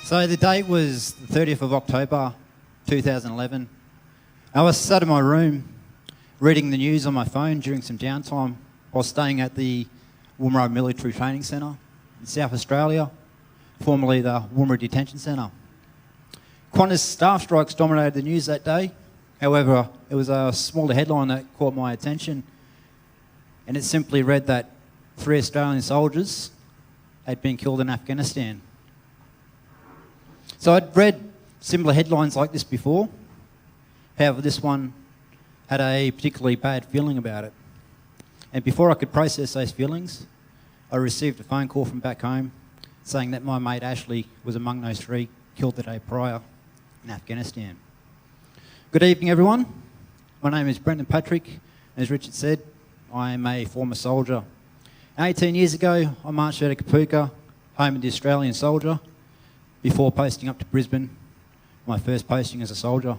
So the date was the 30th of October 2011. I was sat in my room reading the news on my phone during some downtime while staying at the Woomera Military Training Centre in South Australia, formerly the Woomera Detention Centre. Qantas staff strikes dominated the news that day. However, it was a smaller headline that caught my attention, and it simply read that 3 Australian soldiers had been killed in Afghanistan. So I'd read similar headlines like this before. However, this one had a particularly bad feeling about it. And before I could process those feelings, I received a phone call from back home saying that my mate Ashley was among those 3 killed the day prior in Afghanistan. Good evening, everyone. My name is Brendon Patrick, and as Richard said, I am a former soldier. 18 years ago, I marched out of Kapuka, home of the Australian soldier, before posting up to Brisbane, my first posting as a soldier.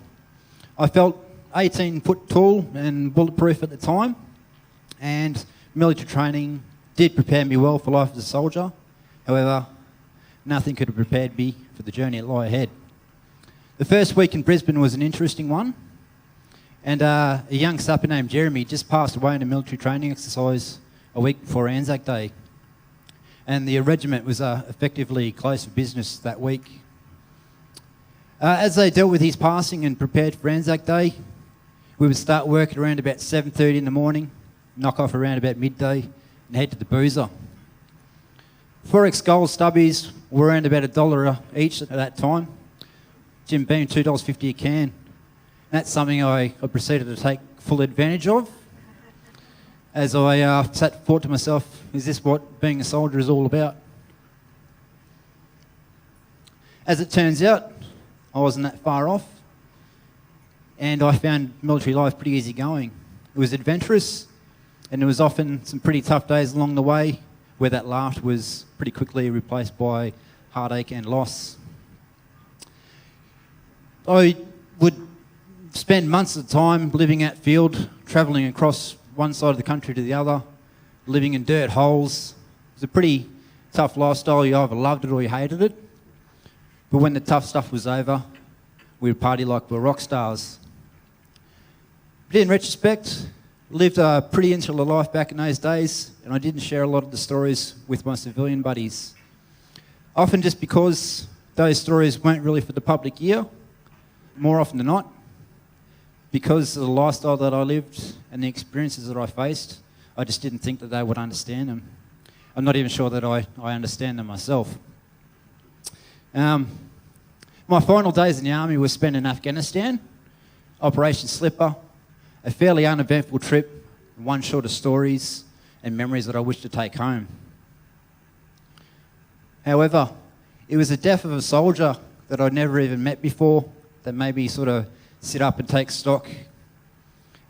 I felt 18 foot tall and bulletproof at the time, and military training did prepare me well for life as a soldier. However, nothing could have prepared me for the journey that lie ahead. The first week in Brisbane was an interesting one, and a young sapper named Jeremy just passed away in a military training exercise a week before Anzac Day. And the regiment was effectively closed for business that week. As they dealt with his passing and prepared for Anzac Day, we would start work at around about 7:30 in the morning, knock off around about midday, and head to the boozer. Forex gold stubbies were around about $1 each at that time. Jim Beam, $2.50 a can. That's something I proceeded to take full advantage of, as I thought to myself, is this what being a soldier is all about? As it turns out, I wasn't that far off, and I found military life pretty easy going. It was adventurous, and there was often some pretty tough days along the way where that laughter was pretty quickly replaced by heartache and loss. I would spend months at a time living out field, travelling across one side of the country to the other, living in dirt holes. It was a pretty tough lifestyle. You either loved it or you hated it. But when the tough stuff was over, we would party like we were rock stars. But in retrospect, lived a pretty insular life back in those days, and I didn't share a lot of the stories with my civilian buddies. Often just because those stories weren't really for the public ear, more often than not, because of the lifestyle that I lived and the experiences that I faced, I just didn't think that they would understand them. I'm not even sure that I understand them myself. My final days in the army were spent in Afghanistan, Operation Slipper, a fairly uneventful trip, one short of stories and memories that I wish to take home. However, it was the death of a soldier that I'd never even met before that made me sort of sit up and take stock. And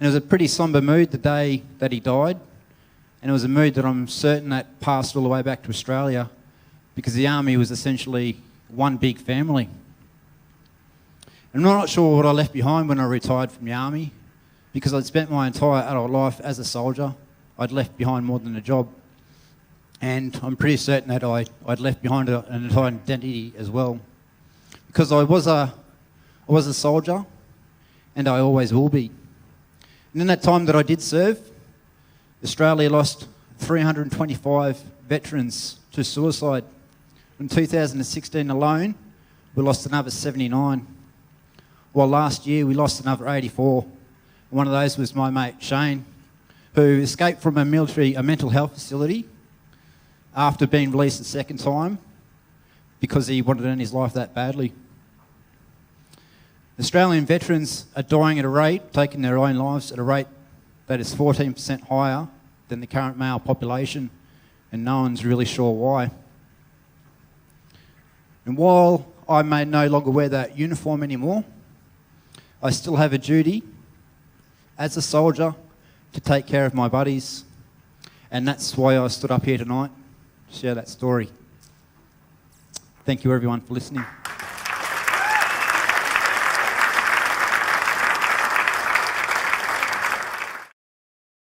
it was a pretty somber mood the day that he died, and it was a mood that I'm certain that passed all the way back to Australia, because the army was essentially one big family. And I'm not sure what I left behind when I retired from the army, because I'd spent my entire adult life as a soldier. I'd left behind more than a job, and I'm pretty certain that I'd left behind an entire identity as well, because I was a soldier, and I always will be. And in that time that I did serve, Australia lost 325 veterans to suicide. In 2016 alone, we lost another 79. While last year we lost another 84. One of those was my mate Shane, who escaped from a mental health facility after being released a second time because he wanted to end his life that badly. Australian veterans are dying at a rate, taking their own lives at a rate that is 14% higher than the current male population, and no one's really sure why. And while I may no longer wear that uniform anymore, I still have a duty as a soldier to take care of my buddies, and that's why I stood up here tonight to share that story. Thank you everyone for listening.